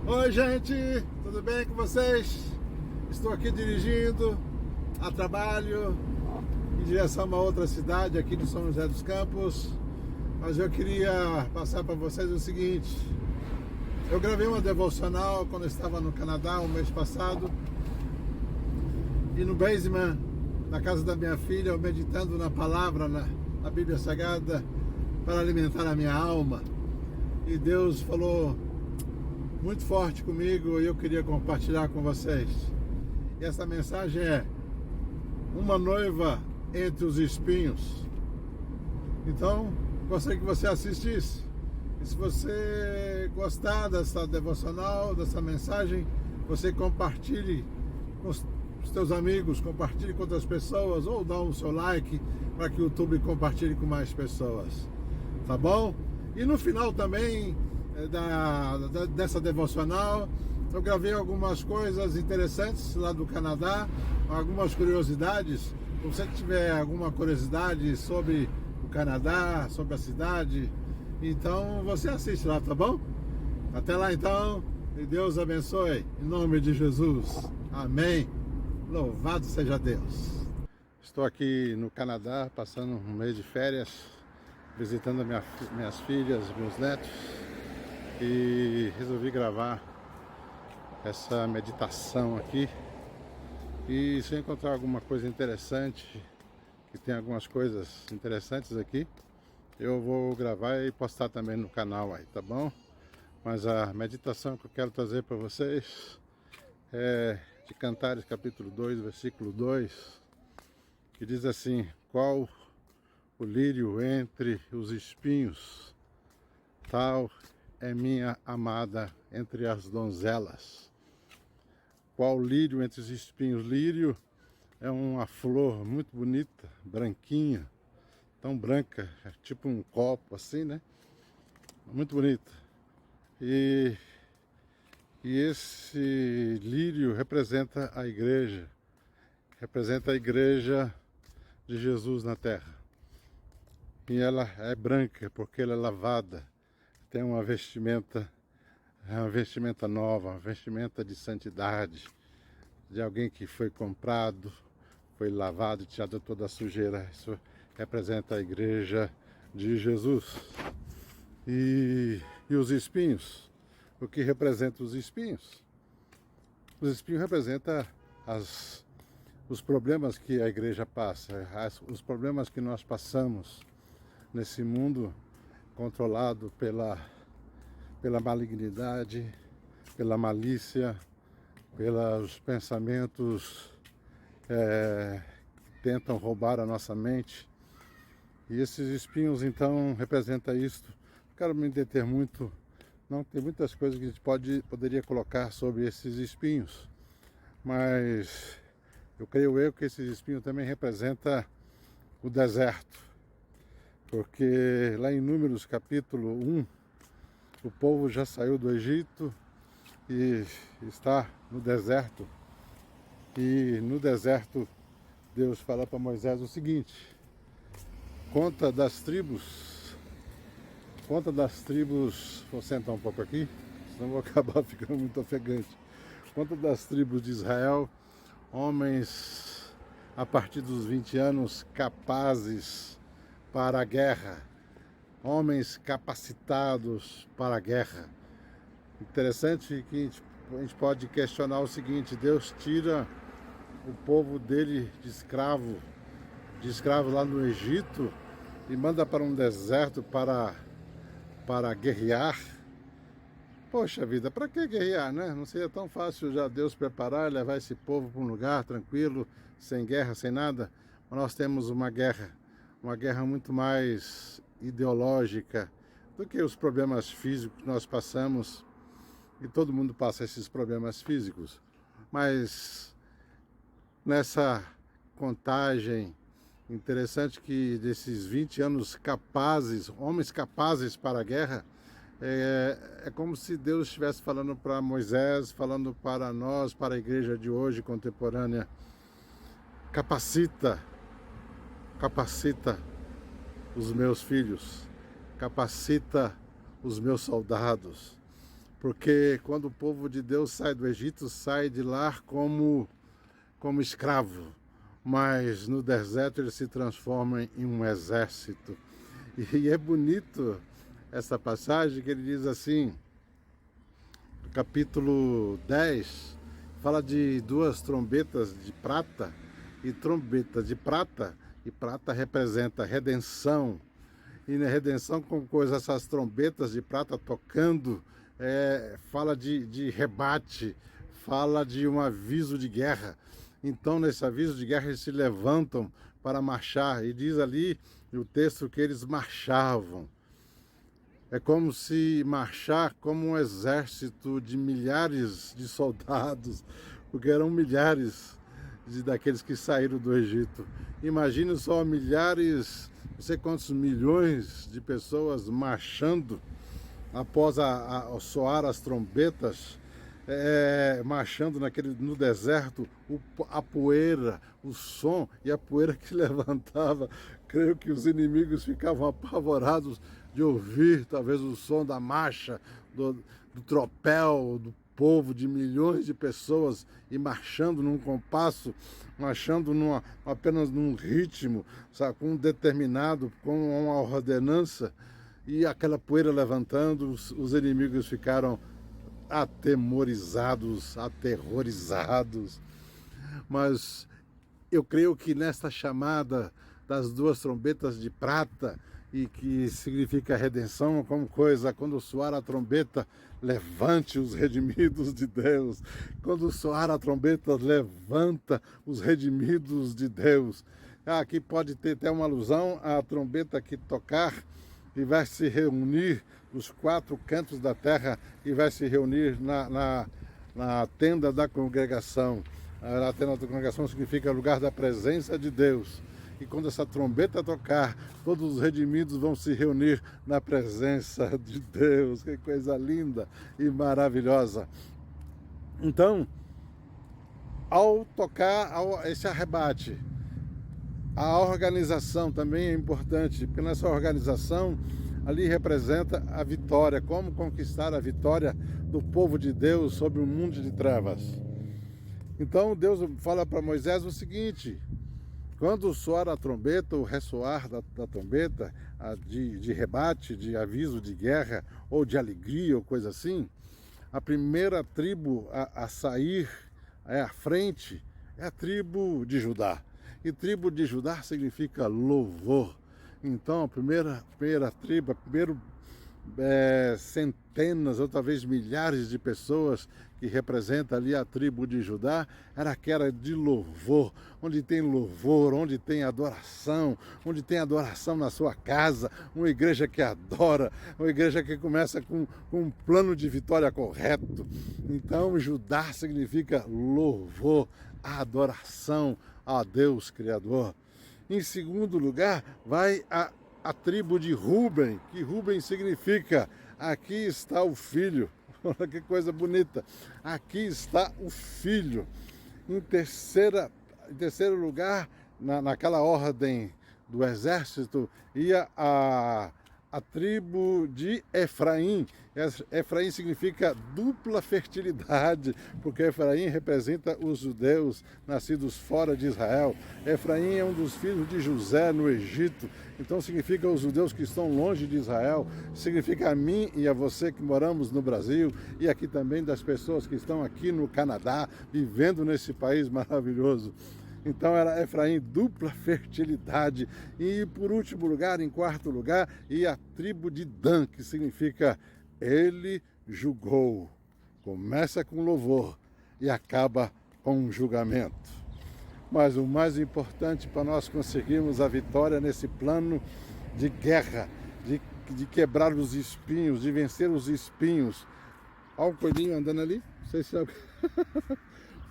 Oi, gente, tudo bem com vocês? Estou aqui dirigindo a trabalho em direção a uma outra cidade aqui de São José dos Campos, mas eu queria passar para vocês o seguinte: eu gravei uma devocional quando eu estava no Canadá o mês passado e no basement da casa da minha filha, eu meditando na palavra, na Bíblia Sagrada, para alimentar a minha alma, e Deus falou muito forte comigo e eu queria compartilhar com vocês. E essa mensagem é: uma noiva entre os espinhos. Então, gostaria que você assistisse. E se você gostar dessa devocional, dessa mensagem, você compartilhe com os seus amigos, compartilhe com outras pessoas, ou dá o seu like para que o YouTube compartilhe com mais pessoas. Tá bom? E no final também dessa devocional, eu gravei algumas coisas interessantes lá do Canadá, algumas curiosidades. Se você tiver alguma curiosidade sobre o Canadá, sobre a cidade, então você assiste lá, tá bom? Até lá então, e Deus abençoe, em nome de Jesus. Amém. Louvado seja Deus. Estou aqui no Canadá, passando um mês de férias, visitando minhas filhas, meus netos, e resolvi gravar essa meditação aqui. E se eu encontrar alguma coisa interessante, que tem algumas coisas interessantes aqui, eu vou gravar e postar também no canal aí, tá bom? Mas a meditação que eu quero trazer para vocês é de Cantares capítulo 2, versículo 2, que diz assim: qual o lírio entre os espinhos, tal é minha amada entre as donzelas. Qual lírio entre os espinhos? Lírio é uma flor muito bonita, branquinha, tão branca, tipo um copo assim, né? Muito bonita. E esse lírio representa a igreja de Jesus na terra. E ela é branca porque ela é lavada, tem uma vestimenta nova, uma vestimenta de santidade, de alguém que foi comprado, foi lavado, tirado toda a sujeira. Isso representa a igreja de Jesus. E os espinhos, o que representa os espinhos? Os espinhos representam os problemas que a igreja passa, os problemas que nós passamos nesse mundo controlado pela malignidade, pela malícia, pelos pensamentos que tentam roubar a nossa mente. E esses espinhos então representam isto. Não quero me deter muito, não, tem muitas coisas que a gente poderia colocar sobre esses espinhos, mas eu creio que esses espinhos também representam o deserto, porque lá em Números capítulo 1, o povo já saiu do Egito e está no deserto. E no deserto Deus fala para Moisés o seguinte: conta das tribos, vou sentar um pouco aqui, senão vou acabar ficando muito ofegante. Conta das tribos de Israel, homens a partir dos 20 anos capazes para a guerra, homens capacitados para a guerra. Interessante que a gente pode questionar o seguinte: Deus tira o povo dele de escravo lá no Egito, e manda para um deserto para guerrear. Poxa vida, para que guerrear, né? Não seria tão fácil já Deus preparar e levar esse povo para um lugar tranquilo, sem guerra, sem nada? Mas nós temos uma guerra muito mais ideológica do que os problemas físicos que nós passamos, e todo mundo passa esses problemas físicos. Mas nessa contagem interessante que desses 20 anos capazes, homens capazes para a guerra, é como se Deus estivesse falando para Moisés, falando para nós, para a igreja de hoje contemporânea: capacita os meus filhos, capacita os meus soldados, Porque quando o povo de Deus sai do Egito, sai de lá como escravo, mas no deserto eles se transformam em um exército. E é bonito essa passagem que ele diz assim, capítulo 10, fala de duas trombetas de prata, e trombeta de prata, e prata representa redenção, e na redenção com coisa, essas trombetas de prata tocando, fala de rebate, fala de um aviso de guerra. Então nesse aviso de guerra eles se levantam para marchar, e diz ali o texto que eles marchavam. É como se marchar como um exército de milhares de soldados, porque eram milhares daqueles que saíram do Egito. Imagine só milhares, não sei quantos milhões de pessoas marchando após soar as trombetas, marchando no deserto, a poeira, o som e a poeira que levantava. Creio que os inimigos ficavam apavorados de ouvir talvez o som da marcha, do tropel, do povo, de milhões de pessoas e marchando num compasso, marchando apenas num ritmo, sabe, com um determinado, com uma ordenança, e aquela poeira levantando, os inimigos ficaram atemorizados, aterrorizados. Mas eu creio que nesta chamada das duas trombetas de prata, e que significa redenção, como coisa, quando soar a trombeta, levante os redimidos de Deus. Quando soar a trombeta, levanta os redimidos de Deus. Aqui pode ter até uma alusão à trombeta que tocar, e vai se reunir os quatro cantos da terra, e vai se reunir na tenda da congregação. A tenda da congregação significa lugar da presença de Deus. E quando essa trombeta tocar, todos os redimidos vão se reunir na presença de Deus. Que coisa linda e maravilhosa. Então, ao tocar esse arrebate, a organização também é importante, porque nessa organização ali representa a vitória, como conquistar a vitória do povo de Deus sobre o mundo de trevas. Então Deus fala para Moisés o seguinte: quando soar a trombeta, o ressoar da trombeta, de rebate, de aviso de guerra, ou de alegria, ou coisa assim, a primeira tribo a sair à frente é a tribo de Judá. E tribo de Judá significa louvor. Então a primeira tribo, centenas ou talvez milhares de pessoas que representa ali a tribo de Judá, era aquela de louvor, onde tem louvor, onde tem adoração na sua casa, uma igreja que adora, uma igreja que começa com um plano de vitória correto. Então Judá significa louvor, adoração a Deus Criador. Em segundo lugar, vai a tribo de Ruben, que Ruben significa aqui está o filho. Olha que coisa bonita, aqui está o filho. Em terceiro lugar, naquela ordem do exército, ia a tribo de Efraim. Efraim significa dupla fertilidade, porque Efraim representa os judeus nascidos fora de Israel. Efraim é um dos filhos de José no Egito, então significa os judeus que estão longe de Israel, significa a mim e a você que moramos no Brasil, e aqui também das pessoas que estão aqui no Canadá, vivendo nesse país maravilhoso. Então era Efraim, dupla fertilidade. E por último lugar, em quarto lugar, e a tribo de Dan, que significa ele julgou. Começa com louvor e acaba com um julgamento. Mas o mais importante para nós conseguirmos a vitória nesse plano de guerra, de quebrar os espinhos, de vencer os espinhos. Olha o coelhinho andando ali, não sei se é o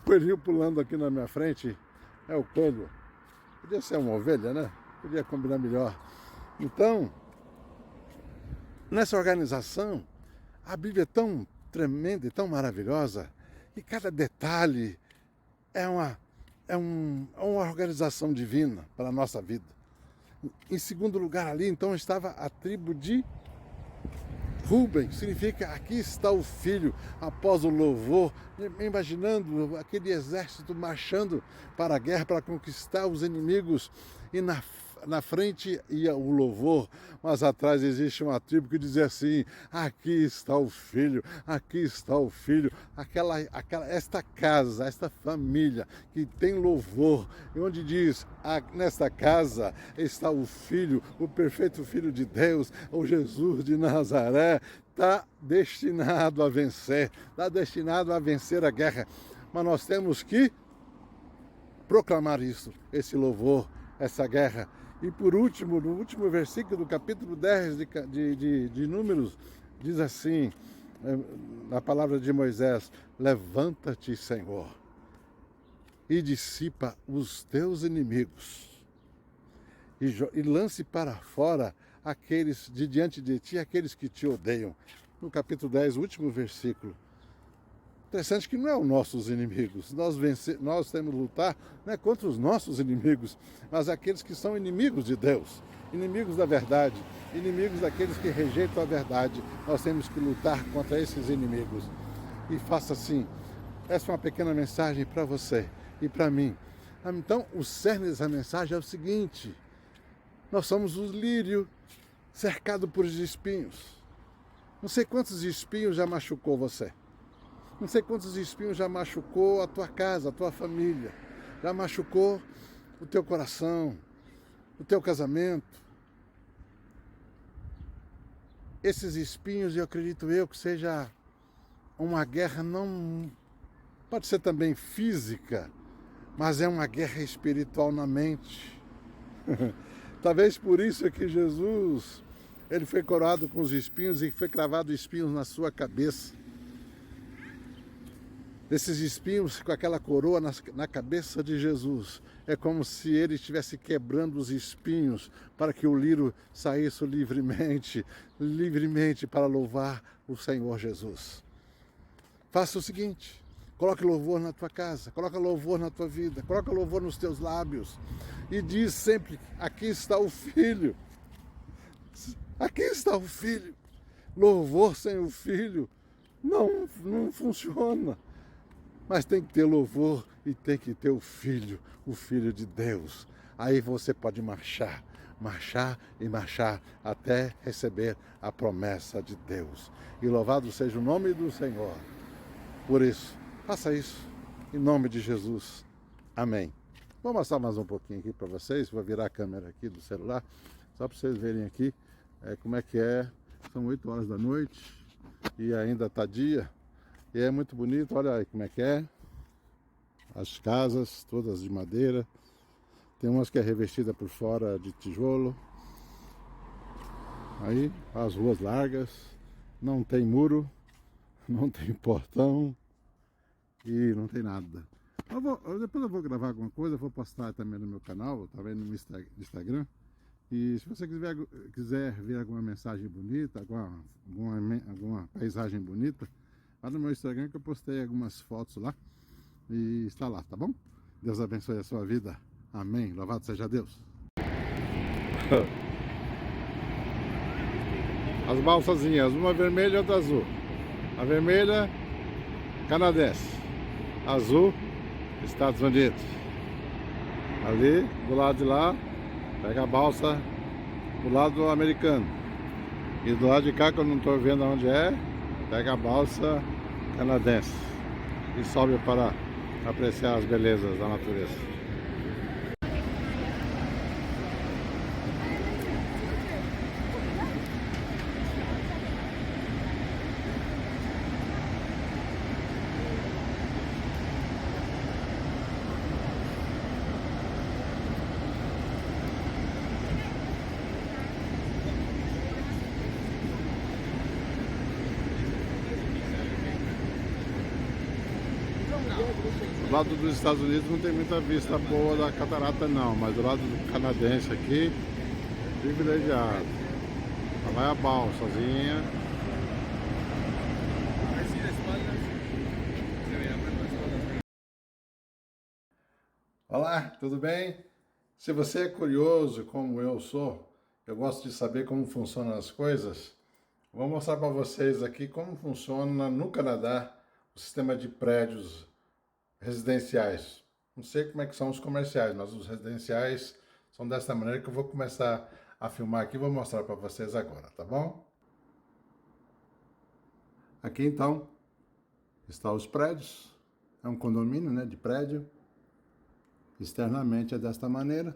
coelhinho pulando aqui na minha frente. É o coelho. Podia ser uma ovelha, né? Podia combinar melhor. Então, nessa organização, a Bíblia é tão tremenda e tão maravilhosa, e cada detalhe é uma organização divina para a nossa vida. Em segundo lugar ali, então, estava a tribo de Rubem significa aqui está o filho, após o louvor, imaginando aquele exército marchando para a guerra, para conquistar os inimigos, e na frente ia o louvor, mas atrás existe uma tribo que diz assim: aqui está o filho, aqui está o filho, esta casa, esta família que tem louvor, e onde diz: nesta casa está o filho, o perfeito filho de Deus, o Jesus de Nazaré, está destinado a vencer, está destinado a vencer a guerra, mas nós temos que proclamar isso, esse louvor, essa guerra. E por último, no último versículo do capítulo 10 de Números, diz assim, na palavra de Moisés: levanta-te, Senhor, e dissipa os teus inimigos, e lance para fora aqueles de diante de ti, aqueles que te odeiam. No capítulo 10, o último versículo. Interessante que não é os nossos inimigos. Nós temos que lutar não é contra os nossos inimigos, mas aqueles que são inimigos de Deus, inimigos da verdade, inimigos daqueles que rejeitam a verdade. Nós temos que lutar contra esses inimigos. E faça assim. Essa é uma pequena mensagem para você e para mim. Então, o cerne dessa mensagem é o seguinte: nós somos o lírio cercado por espinhos. Não sei quantos espinhos já machucou você. Não sei quantos espinhos já machucou a tua casa, a tua família. Já machucou o teu coração, o teu casamento. Esses espinhos, eu acredito que seja uma guerra, não pode ser também física, mas é uma guerra espiritual na mente. Talvez por isso é que Jesus, ele foi coroado com os espinhos e foi cravado espinhos na sua cabeça. Desses espinhos, com aquela coroa na cabeça de Jesus, é como se ele estivesse quebrando os espinhos para que o lírio saísse livremente para louvar o Senhor Jesus. Faça o seguinte: coloque louvor na tua casa, coloque louvor na tua vida, coloque louvor nos teus lábios e diz sempre: aqui está o Filho, aqui está o Filho. Louvor sem o Filho não funciona. Mas tem que ter louvor e tem que ter o Filho de Deus. Aí você pode marchar e marchar até receber a promessa de Deus. E louvado seja o nome do Senhor. Por isso, faça isso em nome de Jesus. Amém. Vou mostrar mais um pouquinho aqui para vocês. Vou virar a câmera aqui do celular, só para vocês verem aqui como é que é. São 8 horas da noite e ainda está dia. E é muito bonito, olha aí como é que é. As casas todas de madeira. Tem umas que é revestida por fora de tijolo. Aí as ruas largas. Não tem muro. Não tem portão. E não tem nada. Depois eu vou gravar alguma coisa. Vou postar também no meu canal, também no Instagram. E se você quiser ver alguma mensagem bonita, alguma paisagem bonita, lá no meu Instagram que eu postei algumas fotos lá e está lá, tá bom? Deus abençoe a sua vida. Amém. Louvado seja Deus. As balsazinhas, uma vermelha e outra azul. A vermelha, canadense. Azul, Estados Unidos. Ali, do lado de lá, pega a balsa do lado americano. E do lado de cá, que eu não estou vendo onde é, pega a balsa canadense e sobe para apreciar as belezas da natureza. Do lado dos Estados Unidos não tem muita vista boa da catarata não, mas do lado do canadense aqui, privilegiado. Lá vai a balsazinha. Olá, tudo bem? Se você é curioso como eu sou, eu gosto de saber como funcionam as coisas, Vou mostrar para vocês aqui como funciona no Canadá o sistema de prédios residenciais. Não sei como é que são os comerciais, mas os residenciais são dessa maneira que eu vou começar a filmar aqui e vou mostrar para vocês agora, tá bom? Aqui então estão os prédios, é um condomínio, né, de prédio. Externamente é desta maneira.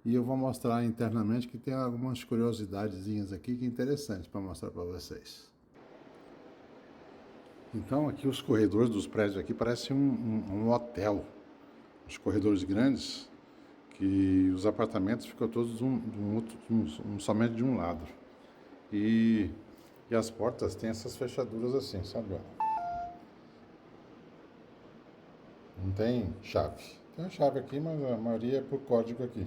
E eu vou mostrar internamente que tem algumas curiosidadezinhas aqui que é interessante para mostrar para vocês. Então aqui os corredores dos prédios aqui parecem um hotel. Os corredores grandes, que os apartamentos ficam todos somente de um lado. E as portas têm essas fechaduras assim, sabe? Não tem chave. Tem uma chave aqui, mas a maioria é por código aqui.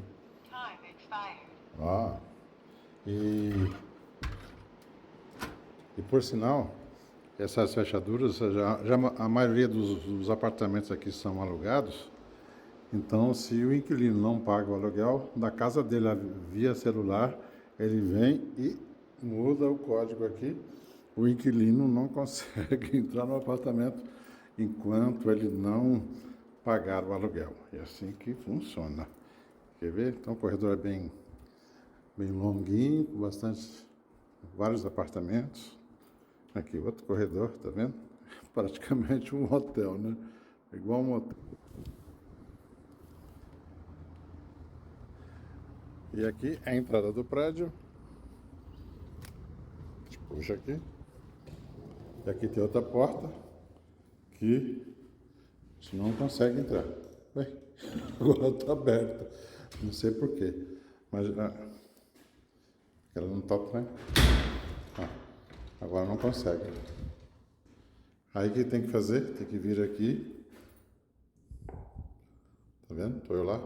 Ó. E por sinal, essas fechaduras, já a maioria dos apartamentos aqui são alugados. Então, se o inquilino não paga o aluguel da casa dele via celular, ele vem e muda o código aqui. O inquilino não consegue entrar no apartamento enquanto ele não pagar o aluguel. É assim que funciona. Quer ver? Então, o corredor é bem longuinho, com vários apartamentos. Aqui, outro corredor, tá vendo? Praticamente um hotel, né? Igual um hotel. E aqui é a entrada do prédio. A gente puxa aqui. E aqui tem outra porta que a gente não consegue entrar. Bem, agora está aberta. Não sei porquê. Mas ela não toca, né? Agora não consegue. Aí o que tem que fazer? Tem que vir aqui. Tá vendo? Estou eu lá.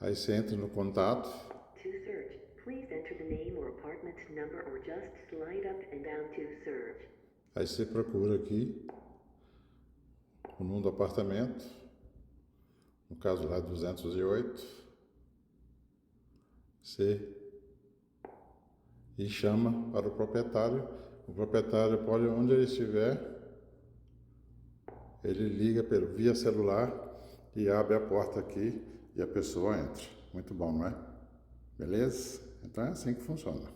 Aí você entra no contato. To search, please enter the name or apartment number or just slide up and down to search. Aí você procura aqui o número do apartamento. No caso lá 208. E chama para o proprietário. O proprietário pode, onde ele estiver, ele liga via celular e abre a porta aqui e a pessoa entra. Muito bom, não é? Beleza? Então é assim que funciona.